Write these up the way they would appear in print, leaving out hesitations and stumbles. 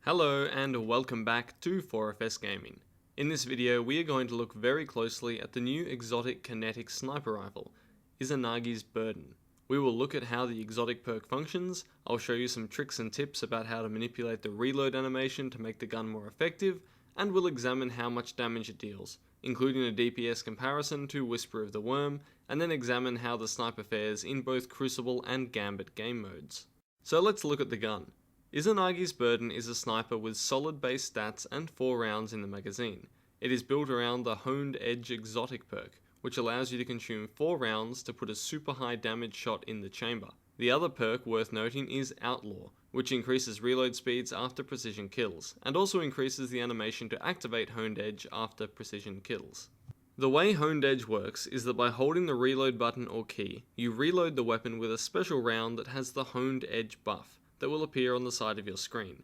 Hello and welcome back to 4FS Gaming. In this video we are going to look very closely at the new exotic kinetic sniper rifle, Izanagi's Burden. We will look at how the exotic perk functions, I'll show you some tricks and tips about how to manipulate the reload animation to make the gun more effective, and we'll examine how much damage it deals, including a DPS comparison to Whisper of the Worm, and then examine how the sniper fares in both Crucible and Gambit game modes. So let's look at the gun. Izanagi's Burden is a sniper with solid base stats and 4 rounds in the magazine. It is built around the Honed Edge exotic perk, which allows you to consume 4 rounds to put a super high damage shot in the chamber. The other perk worth noting is Outlaw, which increases reload speeds after precision kills, and also increases the animation to activate Honed Edge after precision kills. The way Honed Edge works is that by holding the reload button or key, you reload the weapon with a special round that has the Honed Edge buff that will appear on the side of your screen.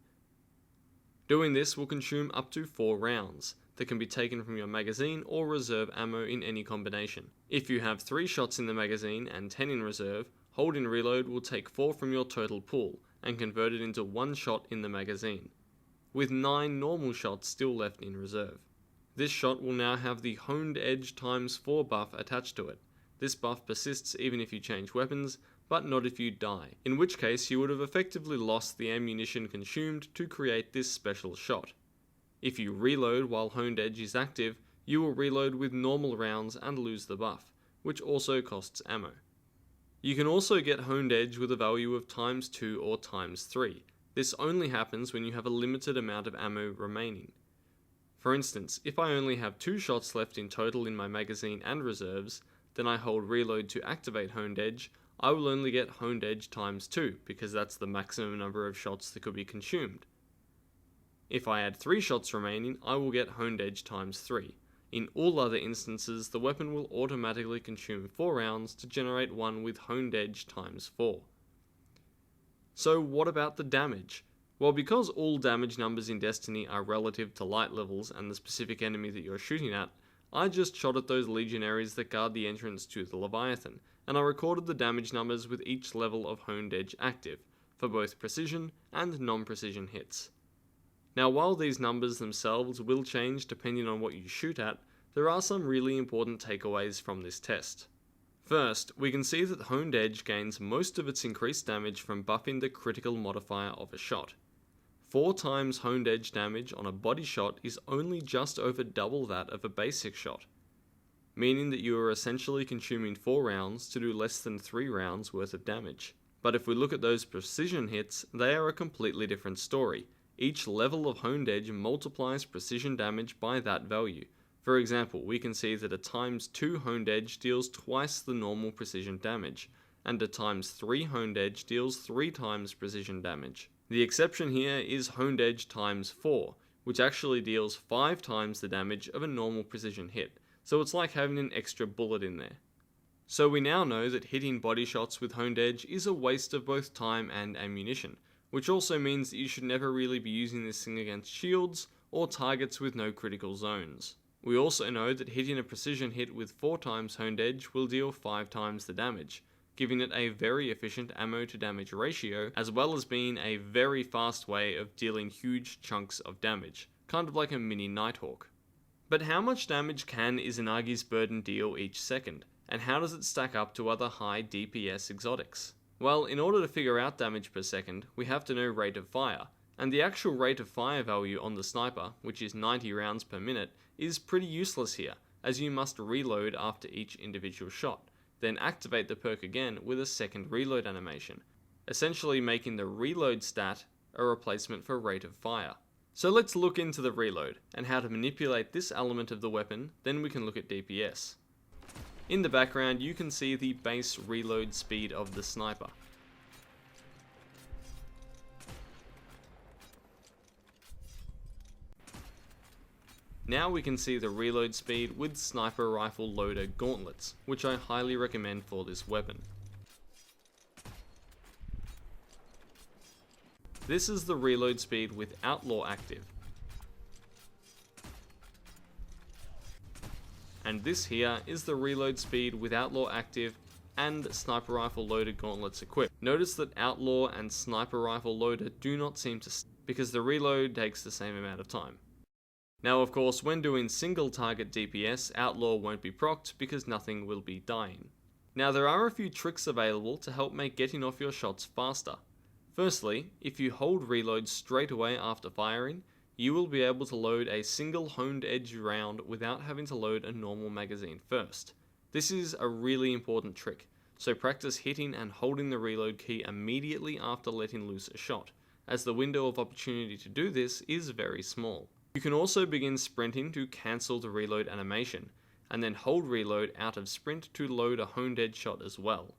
Doing this will consume up to 4 rounds that can be taken from your magazine or reserve ammo in any combination. If you have 3 shots in the magazine and 10 in reserve, holding reload will take 4 from your total pool and convert it into 1 shot in the magazine, with 9 normal shots still left in reserve. This shot will now have the Honed Edge times 4 buff attached to it. This buff persists even if you change weapons, but not if you die, in which case you would have effectively lost the ammunition consumed to create this special shot. If you reload while Honed Edge is active, you will reload with normal rounds and lose the buff, which also costs ammo. You can also get Honed Edge with a value of times 2 or times 3. This only happens when you have a limited amount of ammo remaining. For instance, if I only have 2 shots left in total in my magazine and reserves, then I hold reload to activate Honed Edge, I will only get Honed Edge times 2 because that's the maximum number of shots that could be consumed. If I had 3 shots remaining, I will get Honed Edge times 3. In all other instances, the weapon will automatically consume 4 rounds to generate one with Honed Edge times 4. So what about the damage? Well, because all damage numbers in Destiny are relative to light levels and the specific enemy that you're shooting at, I just shot at those legionaries that guard the entrance to the Leviathan, and I recorded the damage numbers with each level of Honed Edge active, for both precision and non-precision hits. Now while these numbers themselves will change depending on what you shoot at, there are some really important takeaways from this test. First, we can see that Honed Edge gains most of its increased damage from buffing the critical modifier of a shot. 4 times Honed Edge damage on a body shot is only just over double that of a basic shot, meaning that you are essentially consuming 4 rounds to do less than 3 rounds worth of damage. But if we look at those precision hits, they are a completely different story. Each level of Honed Edge multiplies precision damage by that value. For example, we can see that a times 2 Honed Edge deals twice the normal precision damage, and a times 3 Honed Edge deals 3 times precision damage. The exception here is Honed Edge times 4, which actually deals 5 times the damage of a normal precision hit, so it's like having an extra bullet in there. So we now know that hitting body shots with Honed Edge is a waste of both time and ammunition, which also means that you should never really be using this thing against shields or targets with no critical zones. We also know that hitting a precision hit with 4 times Honed Edge will deal 5 times the damage, giving it a very efficient ammo to damage ratio, as well as being a very fast way of dealing huge chunks of damage, kind of like a mini Nighthawk. But how much damage can Izanagi's Burden deal each second, and how does it stack up to other high DPS exotics? Well, in order to figure out damage per second, we have to know rate of fire, and the actual rate of fire value on the sniper, which is 90 rounds per minute, is pretty useless here, as you must reload after each individual shot, then activate the perk again with a second reload animation, essentially making the reload stat a replacement for rate of fire. So let's look into the reload, and how to manipulate this element of the weapon, then we can look at DPS. In the background you can see the base reload speed of the sniper. Now we can see the reload speed with sniper rifle loader gauntlets, which I highly recommend for this weapon. This is the reload speed with Outlaw active. And this here is the reload speed with Outlaw active and sniper rifle loader gauntlets equipped. Notice that Outlaw and sniper rifle loader do not seem to because the reload takes the same amount of time. Now of course, when doing single target DPS, Outlaw won't be procced because nothing will be dying. Now there are a few tricks available to help make getting off your shots faster. Firstly, if you hold reload straight away after firing, you will be able to load a single honed edge round without having to load a normal magazine first. This is a really important trick, so practice hitting and holding the reload key immediately after letting loose a shot, as the window of opportunity to do this is very small. You can also begin sprinting to cancel the reload animation, and then hold reload out of sprint to load a honed edge shot as well.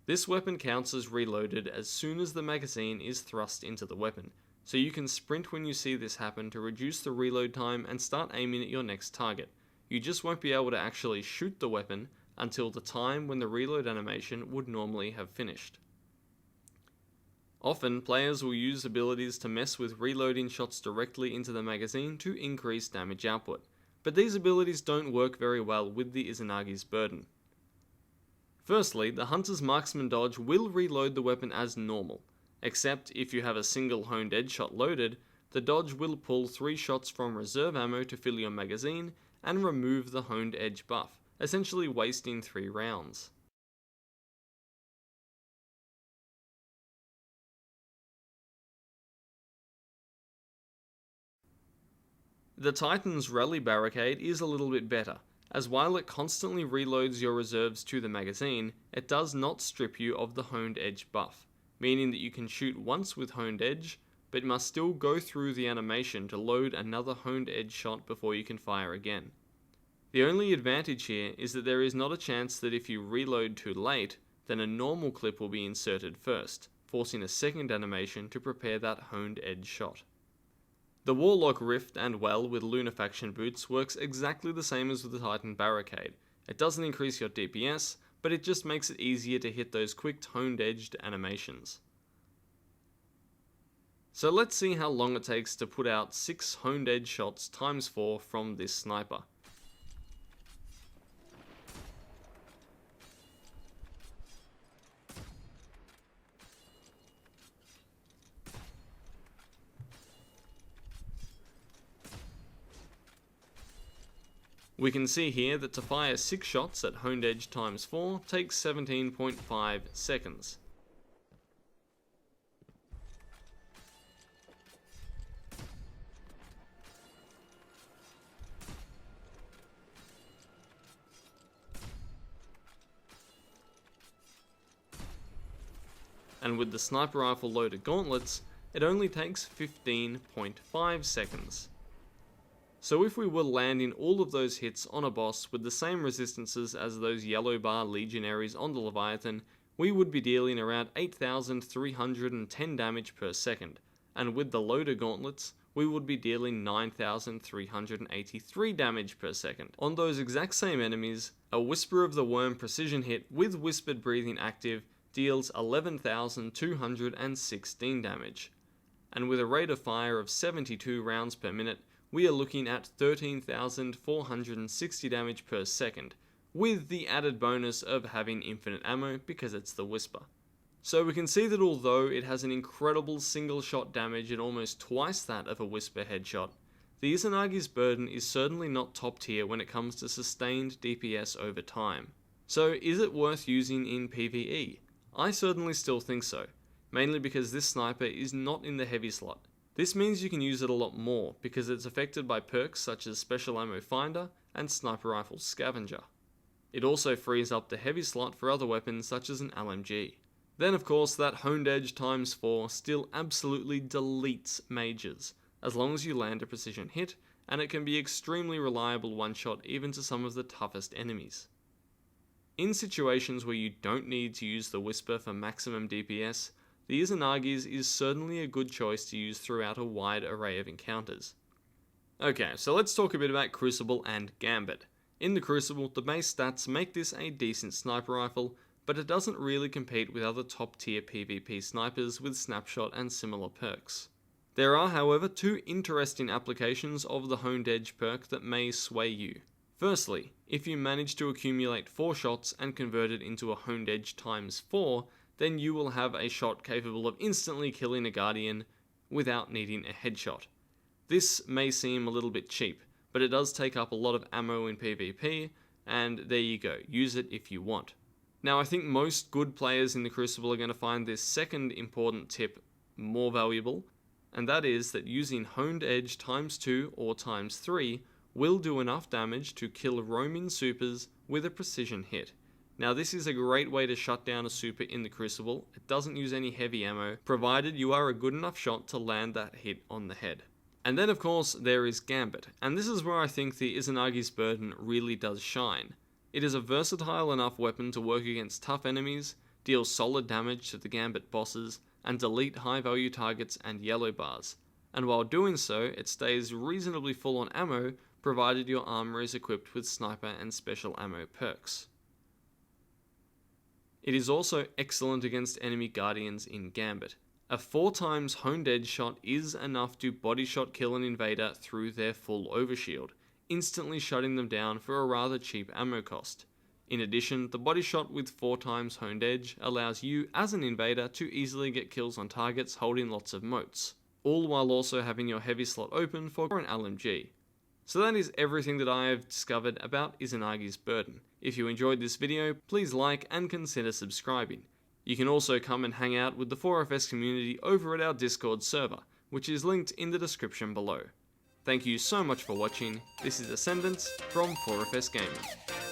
This weapon counts as reloaded as soon as the magazine is thrust into the weapon, so you can sprint when you see this happen to reduce the reload time and start aiming at your next target. You just won't be able to actually shoot the weapon until the time when the reload animation would normally have finished. Often, players will use abilities to mess with reloading shots directly into the magazine to increase damage output, but these abilities don't work very well with the Izanagi's burden. Firstly, the Hunter's Marksman dodge will reload the weapon as normal, except if you have a single honed edge shot loaded, the dodge will pull 3 shots from reserve ammo to fill your magazine and remove the honed edge buff, essentially wasting 3 rounds. The Titan's Rally Barricade is a little bit better, as while it constantly reloads your reserves to the magazine, it does not strip you of the honed edge buff, meaning that you can shoot once with honed edge, but must still go through the animation to load another honed edge shot before you can fire again. The only advantage here is that there is not a chance that if you reload too late, then a normal clip will be inserted first, forcing a second animation to prepare that honed edge shot. The Warlock Rift and Well with lunafaction boots works exactly the same as with the Titan Barricade. It doesn't increase your DPS, but it just makes it easier to hit those quick honed edged animations. So let's see how long it takes to put out 6 honed edge shots times 4 from this sniper. We can see here that to fire 6 shots at honed edge times 4 takes 17.5 seconds. And with the sniper rifle loaded gauntlets, it only takes 15.5 seconds. So if we were landing all of those hits on a boss with the same resistances as those yellow bar legionaries on the Leviathan, we would be dealing around 8,310 damage per second, and with the loader gauntlets, we would be dealing 9,383 damage per second. On those exact same enemies, a Whisper of the Worm precision hit with Whispered Breathing active deals 11,216 damage, and with a rate of fire of 72 rounds per minute, we are looking at 13,460 damage per second, with the added bonus of having infinite ammo because it's the Whisper. So we can see that although it has an incredible single shot damage at almost twice that of a Whisper headshot, the Izanagi's burden is certainly not top tier when it comes to sustained DPS over time. So is it worth using in PvE? I certainly still think so, mainly because this sniper is not in the heavy slot. This means you can use it a lot more because it's affected by perks such as Special Ammo Finder and Sniper Rifle Scavenger. It also frees up the heavy slot for other weapons such as an LMG. Then of course that honed edge times 4 still absolutely deletes mages, as long as you land a precision hit, and it can be extremely reliable one-shot even to some of the toughest enemies. In situations where you don't need to use the Whisper for maximum DPS, the Izanagi's is certainly a good choice to use throughout a wide array of encounters. Okay, so let's talk a bit about Crucible and Gambit. In the Crucible, the base stats make this a decent sniper rifle, but it doesn't really compete with other top tier PvP snipers with snapshot and similar perks. There are, however, 2 interesting applications of the honed edge perk that may sway you. Firstly, if you manage to accumulate 4 shots and convert it into a honed edge times 4, then you will have a shot capable of instantly killing a Guardian without needing a headshot. This may seem a little bit cheap, but it does take up a lot of ammo in PvP, and there you go, use it if you want. Now I think most good players in the Crucible are going to find this second important tip more valuable, and that is that using Honed Edge ×2 or ×3 will do enough damage to kill roaming supers with a precision hit. Now this is a great way to shut down a super in the Crucible. It doesn't use any heavy ammo, provided you are a good enough shot to land that hit on the head. And then of course there is Gambit, and this is where I think the Izanagi's Burden really does shine. It is a versatile enough weapon to work against tough enemies, deal solid damage to the Gambit bosses, and delete high value targets and yellow bars. And while doing so, it stays reasonably full on ammo, provided your armor is equipped with sniper and special ammo perks. It is also excellent against enemy Guardians in Gambit. A 4x Honed Edge shot is enough to body shot kill an invader through their full overshield, instantly shutting them down for a rather cheap ammo cost. In addition, the body shot with 4x Honed Edge allows you as an invader to easily get kills on targets holding lots of motes, all while also having your heavy slot open for an LMG. So that is everything that I have discovered about Izanagi's Burden. If you enjoyed this video, please like and consider subscribing. You can also come and hang out with the 4FS community over at our Discord server, which is linked in the description below. Thank you so much for watching. This is Ascendance from 4FS Gaming.